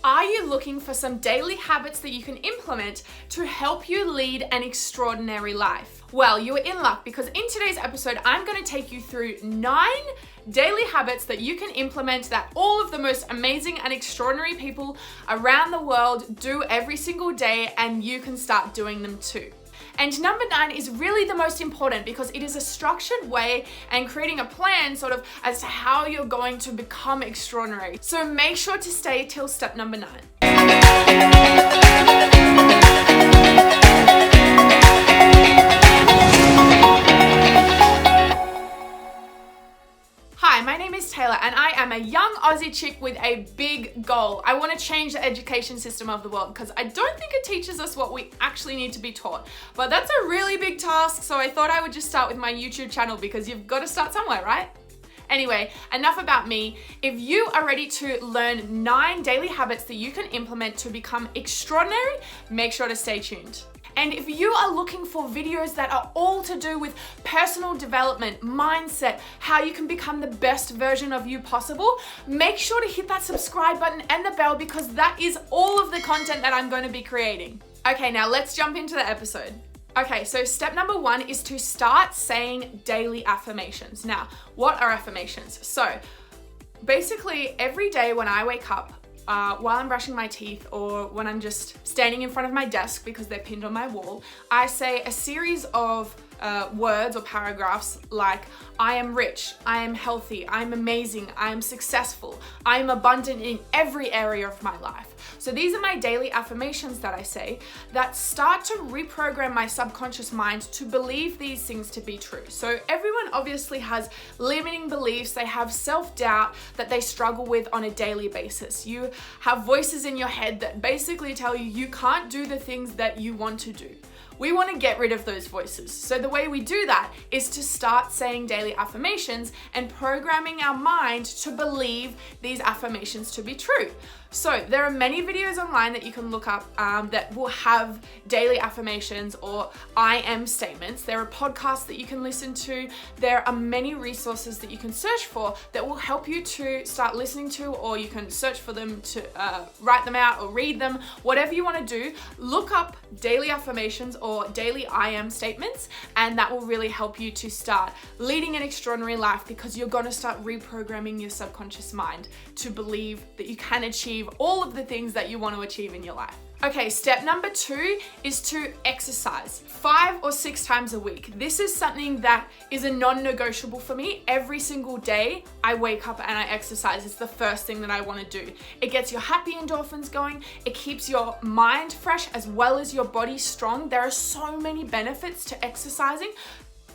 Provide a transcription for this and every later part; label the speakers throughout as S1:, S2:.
S1: Are you looking for some daily habits that you can implement to help you lead an extraordinary life? Well, you're in luck because in today's episode, I'm going to take you through 9 daily habits that you can implement that all of the most amazing and extraordinary people around the world do every single day, and you can start doing them too. And number 9 is really the most important because it is a structured way and creating a plan sort of as to how you're going to become extraordinary. So make sure to stay till step number 9. Hi, my name is Taylor and I am a young Aussie chick with a big goal. I want to change the education system of the world because I don't think it teaches us what we actually need to be taught. But that's a really big task, so I thought I would just start with my YouTube channel because you've got to start somewhere, right? Anyway, enough about me. If you are ready to learn 9 daily habits that you can implement to become extraordinary, make sure to stay tuned. And if you are looking for videos that are all to do with personal development, mindset, how you can become the best version of you possible, make sure to hit that subscribe button and the bell because that is all of the content that I'm going to be creating. Okay, now let's jump into the episode. Okay, so step number 1 is to start saying daily affirmations. Now, what are affirmations? So basically every day when I wake up, while I'm brushing my teeth or when I'm just standing in front of my desk because they're pinned on my wall, I say a series of words or paragraphs like, I am rich, I am healthy, I'm amazing, I am successful, I am abundant in every area of my life. So these are my daily affirmations that I say that start to reprogram my subconscious mind to believe these things to be true. So everyone obviously has limiting beliefs, they have self-doubt that they struggle with on a daily basis. You have voices in your head that basically tell you you can't do the things that you want to do. We want to get rid of those voices. So the way we do that is to start saying daily affirmations and programming our mind to believe these affirmations to be true. So there are many videos online that you can look up that will have daily affirmations or I am statements. There are podcasts that you can listen to. There are many resources that you can search for that will help you to start listening to, or you can search for them to write them out or read them, whatever you want to do. Look up daily affirmations or daily I am statements, and that will really help you to start leading an extraordinary life because you're going to start reprogramming your subconscious mind to believe that you can achieve all of the things that you want to achieve in your life. Okay, step number 2 is to exercise 5 or 6 times a week. This is something that is a non-negotiable for me. Every single day I wake up and I exercise. It's the first thing that I want to do. It gets your happy endorphins going. It keeps your mind fresh as well as your body strong. There are so many benefits to exercising.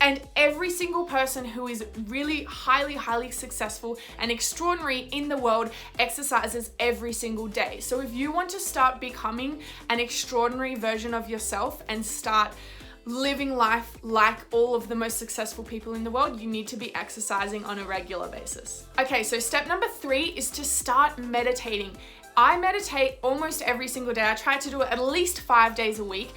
S1: And every single person who is really highly successful and extraordinary in the world exercises every single day. So if you want to start becoming an extraordinary version of yourself and start living life like all of the most successful people in the world, you need to be exercising on a regular basis. Okay, so step number 3 is to start meditating. I meditate almost every single day. I try to do it at least 5 days a week.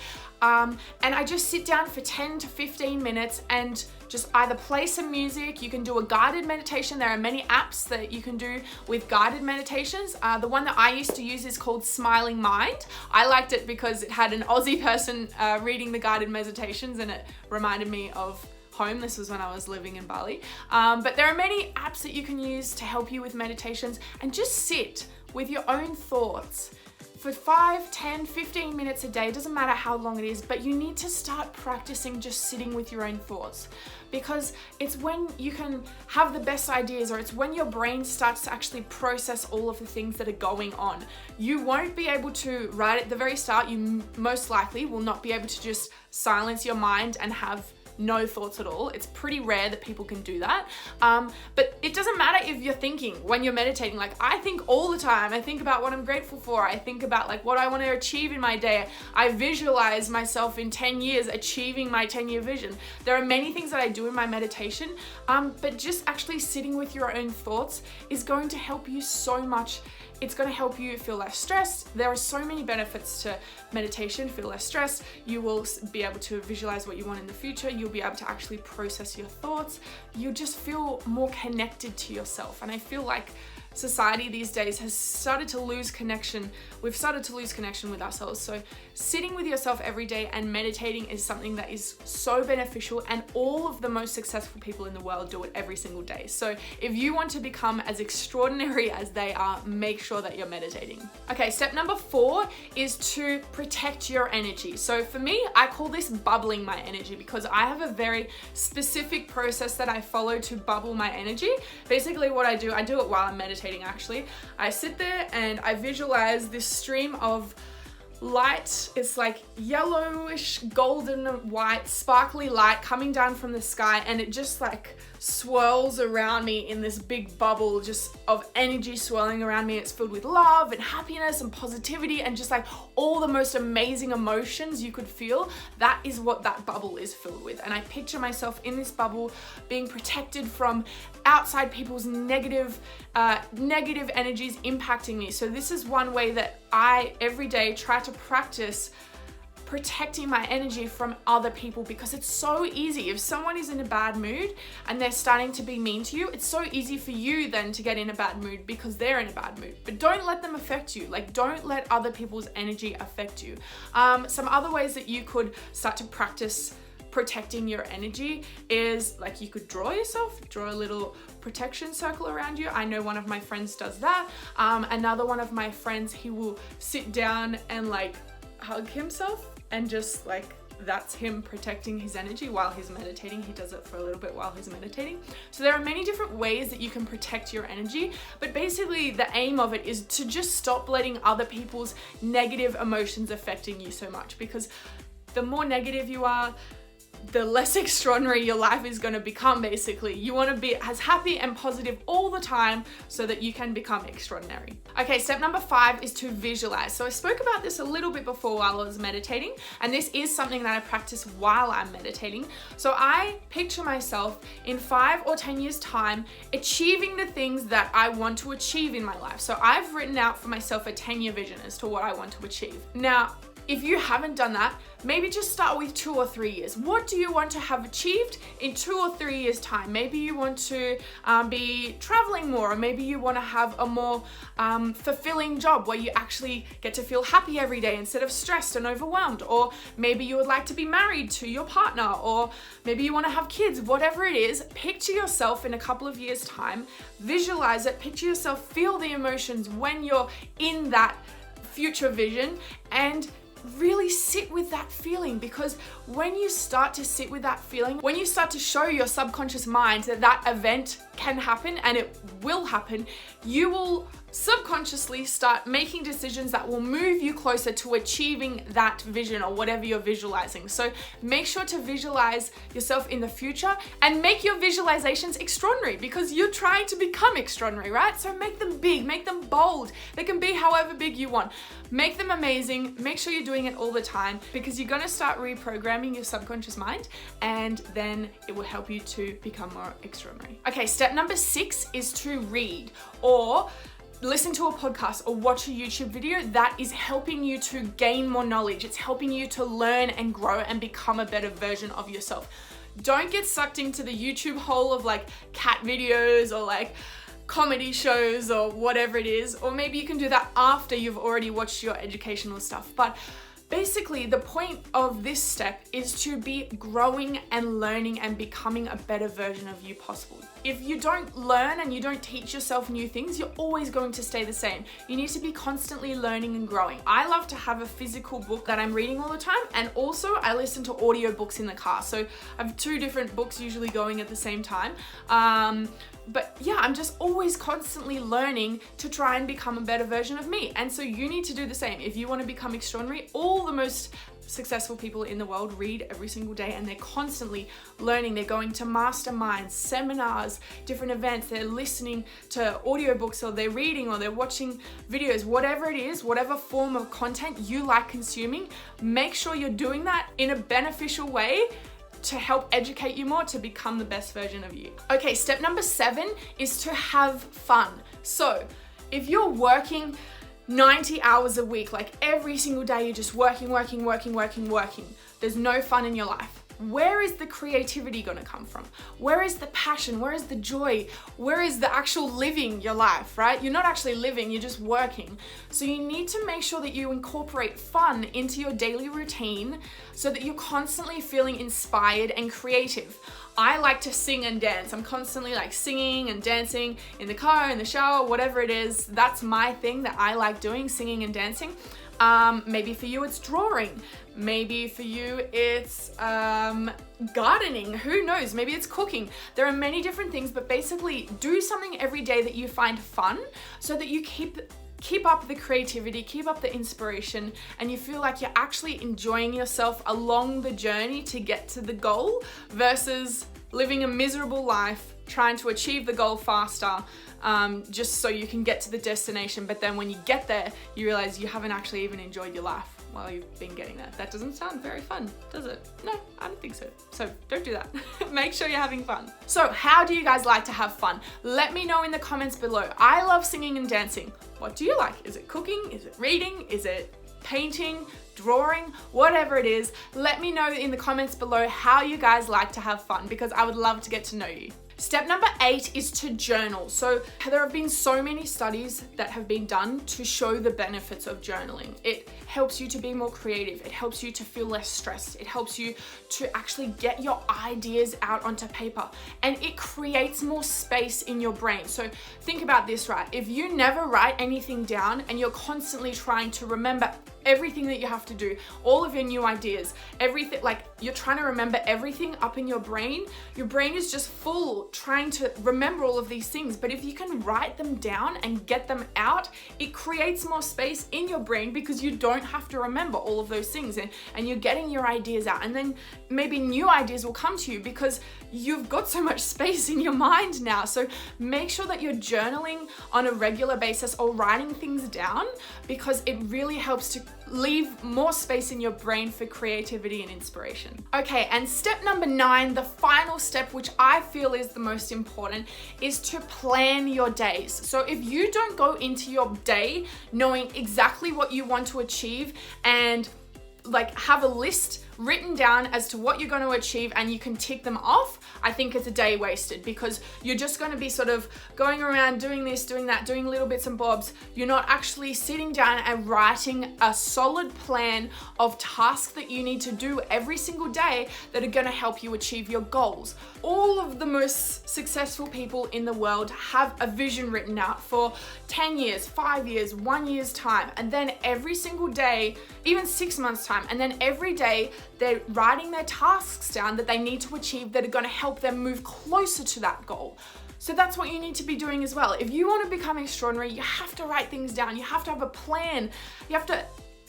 S1: And I just sit down for 10 to 15 minutes and just either play some music. You can do a guided meditation. There are many apps that you can do with guided meditations. The one that I used to use is called Smiling Mind. I liked it because it had an Aussie person reading the guided meditations, and it reminded me of home. This was when I was living in Bali. But there are many apps that you can use to help you with meditations, and just sit with your own thoughts for 5, 10, 15 minutes a day. It doesn't matter how long it is, but you need to start practicing just sitting with your own thoughts, because it's when you can have the best ideas, or it's when your brain starts to actually process all of the things that are going on. You won't be able to, right at the very start, you most likely will not be able to just silence your mind and have no thoughts at all. It's pretty rare that people can do that. But it doesn't matter if you're thinking when you're meditating. Like, I think all the time. I think about what I'm grateful for. I think about like what I want to achieve in my day. I visualize myself in 10 years achieving my 10-year vision. There are many things that I do in my meditation, but just actually sitting with your own thoughts is going to help you so much. It's going to help you feel less stressed. There are so many benefits to meditation. Feel less stressed. You will be able to visualize what you want in the future. You'll be able to actually process your thoughts. You'll just feel more connected to yourself. And I feel like society these days has started to lose connection. We've started to lose connection with ourselves. So sitting with yourself every day and meditating is something that is so beneficial, and all of the most successful people in the world do it every single day. So if you want to become as extraordinary as they are, make sure that you're meditating. Okay, step number 4 is to protect your energy. So for me, I call this bubbling my energy, because I have a very specific process that I follow to bubble my energy. Basically what I do it while I'm meditating actually. I sit there and I visualize this stream of light. It's like yellowish, golden, white, sparkly light coming down from the sky, and it just like swirls around me in this big bubble just of energy swirling around me. It's filled with love and happiness and positivity and just like all the most amazing emotions you could feel. That is what that bubble is filled with. And I picture myself in this bubble being protected from outside people's negative energies impacting me. So this is one way that I every day try to practice protecting my energy from other people, because it's so easy. If someone is in a bad mood and they're starting to be mean to you, it's so easy for you then to get in a bad mood because they're in a bad mood. But don't let them affect you. Like, don't let other people's energy affect you. Some other ways that you could start to practice protecting your energy is like you could draw a little protection circle around you. I know one of my friends does that. Another one of my friends, he will sit down and like hug himself, and just like that's him protecting his energy while he's meditating. He does it for a little bit while he's meditating. So there are many different ways that you can protect your energy, but basically the aim of it is to just stop letting other people's negative emotions affecting you so much, because the more negative you are, the less extraordinary your life is going to become. Basically, you want to be as happy and positive all the time so that you can become extraordinary. Okay, step number 5 is to visualize. So I spoke about this a little bit before while I was meditating, and this is something that I practice while I'm meditating. So I picture myself in 5 or 10 years time achieving the things that I want to achieve in my life. So I've written out for myself a 10-year vision as to what I want to achieve. Now, if you haven't done that, maybe just start with 2 or 3 years. What do you want to have achieved in 2 or 3 years time? Maybe you want to be traveling more, or maybe you want to have a more fulfilling job where you actually get to feel happy every day instead of stressed and overwhelmed. Or maybe you would like to be married to your partner, or maybe you want to have kids. Whatever it is, picture yourself in a couple of years time, visualize it, picture yourself, feel the emotions when you're in that future vision, and really sit with that feeling. Because when you start to sit with that feeling, when you start to show your subconscious mind that that event can happen and it will happen, you will subconsciously start making decisions that will move you closer to achieving that vision or whatever you're visualizing. So make sure to visualize yourself in the future and make your visualizations extraordinary, because you're trying to become extraordinary, right? So make them big, make them bold. They can be however big you want. Make them amazing. Make sure you're doing it all the time, because you're going to start reprogramming your subconscious mind, and then it will help you to become more extraordinary. Okay, step number 6 is to read or listen to a podcast or watch a YouTube video that is helping you to gain more knowledge. It's helping you to learn and grow and become a better version of yourself. Don't get sucked into the YouTube hole of like cat videos or like comedy shows or whatever it is. Or maybe you can do that after you've already watched your educational stuff. But basically, the point of this step is to be growing and learning and becoming a better version of you possible. If you don't learn and you don't teach yourself new things, you're always going to stay the same. You need to be constantly learning and growing. I love to have a physical book that I'm reading all the time, and also I listen to audiobooks in the car. So I have 2 different books usually going at the same time. But yeah, I'm just always constantly learning to try and become a better version of me. And so you need to do the same. If you want to become extraordinary, all the most successful people in the world read every single day, and they're constantly learning. They're going to masterminds, seminars, different events. They're listening to audiobooks, or they're reading, or they're watching videos, whatever it is, whatever form of content you like consuming. Make sure you're doing that in a beneficial way to help educate you more to become the best version of you. Okay, step number 7 is to have fun. So if you're working 90 hours a week, like every single day you're just working, there's no fun in your life. where is the creativity gonna come from? Where is the passion? Where is the joy? Where is the actual living your life, right? You're not actually living, you're just working. So you need to make sure that you incorporate fun into your daily routine so that you're constantly feeling inspired and creative. I like to sing and dance. I'm constantly like singing and dancing in the car, in the shower, whatever it is. That's my thing that I like doing, singing and dancing. Maybe for you it's drawing. Maybe for you it's gardening. Who knows? Maybe it's cooking. There are many different things, but basically do something every day that you find fun so that you keep up the creativity, keep up the inspiration, and you feel like you're actually enjoying yourself along the journey to get to the goal versus living a miserable life trying to achieve the goal faster just so you can get to the destination. But then when you get there, you realize you haven't actually even enjoyed your life while you've been getting there. That doesn't sound very fun, does it? No, I don't think so. So don't do that. Make sure you're having fun. So how do you guys like to have fun? Let me know in the comments below. I love singing and dancing. What do you like? Is it cooking? Is it reading? Is it painting? Drawing? Whatever it is, let me know in the comments below how you guys like to have fun, because I would love to get to know you. Step number 8 is to journal. So there have been so many studies that have been done to show the benefits of journaling. It helps you to be more creative. It helps you to feel less stressed. It helps you to actually get your ideas out onto paper, and it creates more space in your brain. So think about this, right? If you never write anything down and you're constantly trying to remember everything that you have to do, all of your new ideas, everything, like you're trying to remember everything up in your brain is just full trying to remember all of these things. But if you can write them down and get them out, it creates more space in your brain because you don't have to remember all of those things, and you're getting your ideas out, and then maybe new ideas will come to you because you've got so much space in your mind now. So make sure that you're journaling on a regular basis or writing things down, because it really helps to leave more space in your brain for creativity and inspiration. Okay, and step number 9, the final step, which I feel is the most important, is to plan your days. So if you don't go into your day knowing exactly what you want to achieve and like have a list written down as to what you're going to achieve and you can tick them off, I think it's a day wasted, because you're just going to be sort of going around doing this, doing that, doing little bits and bobs. You're not actually sitting down and writing a solid plan of tasks that you need to do every single day that are going to help you achieve your goals. All of the most successful people in the world have a vision written out for 10 years, 5 years, 1 year's time, and then every single day, even 6 months time, and then every day they're writing their tasks down that they need to achieve that are going to help them move closer to that goal. So that's what you need to be doing as well. If you want to become extraordinary, you have to write things down. You have to have a plan. You have to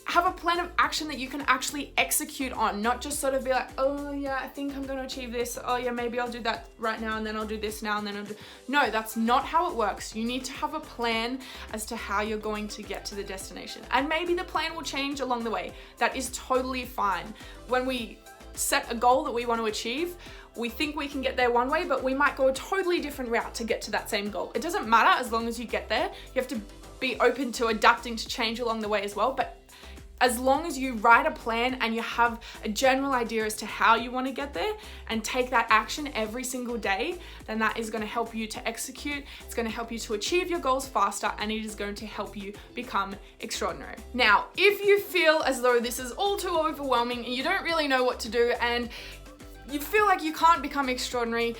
S1: have a plan of action that you can actually execute on, not just sort of be like, oh yeah, I think I'm going to achieve this. Oh yeah, maybe I'll do that right now, and then I'll do this now, and then I'll do... No, that's not how it works. You need to have a plan as to how you're going to get to the destination. And maybe the plan will change along the way. That is totally fine. When we set a goal that we want to achieve, we think we can get there one way, but we might go a totally different route to get to that same goal. It doesn't matter as long as you get there. You have to be open to adapting to change along the way as well. But as long as you write a plan and you have a general idea as to how you want to get there and take that action every single day, then that is going to help you to execute. It's going to help you to achieve your goals faster, and it is going to help you become extraordinary. Now, if you feel as though this is all too overwhelming and you don't really know what to do and you feel like you can't become extraordinary,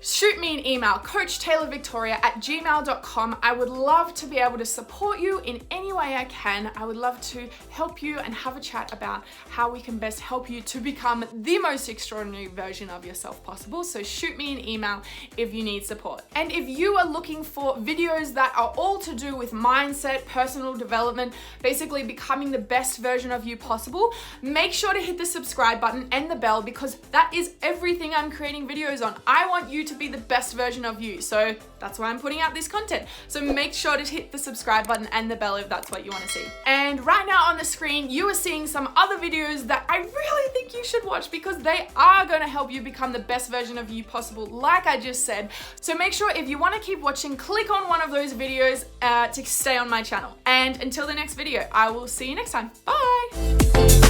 S1: shoot me an email, coachtaylorvictoria@gmail.com. I would love to be able to support you in any way I can. I would love to help you and have a chat about how we can best help you to become the most extraordinary version of yourself possible. So shoot me an email if you need support. And if you are looking for videos that are all to do with mindset, personal development, basically becoming the best version of you possible, make sure to hit the subscribe button and the bell, because that is everything I'm creating videos on. I want you to be the best version of you. So that's why I'm putting out this content. So make sure to hit the subscribe button and the bell if that's what you want to see. And right now on the screen, you are seeing some other videos that I really think you should watch, because they are going to help you become the best version of you possible, like I just said. So make sure, if you want to keep watching, click on one of those videos to stay on my channel. And until the next video, I will see you next time. Bye.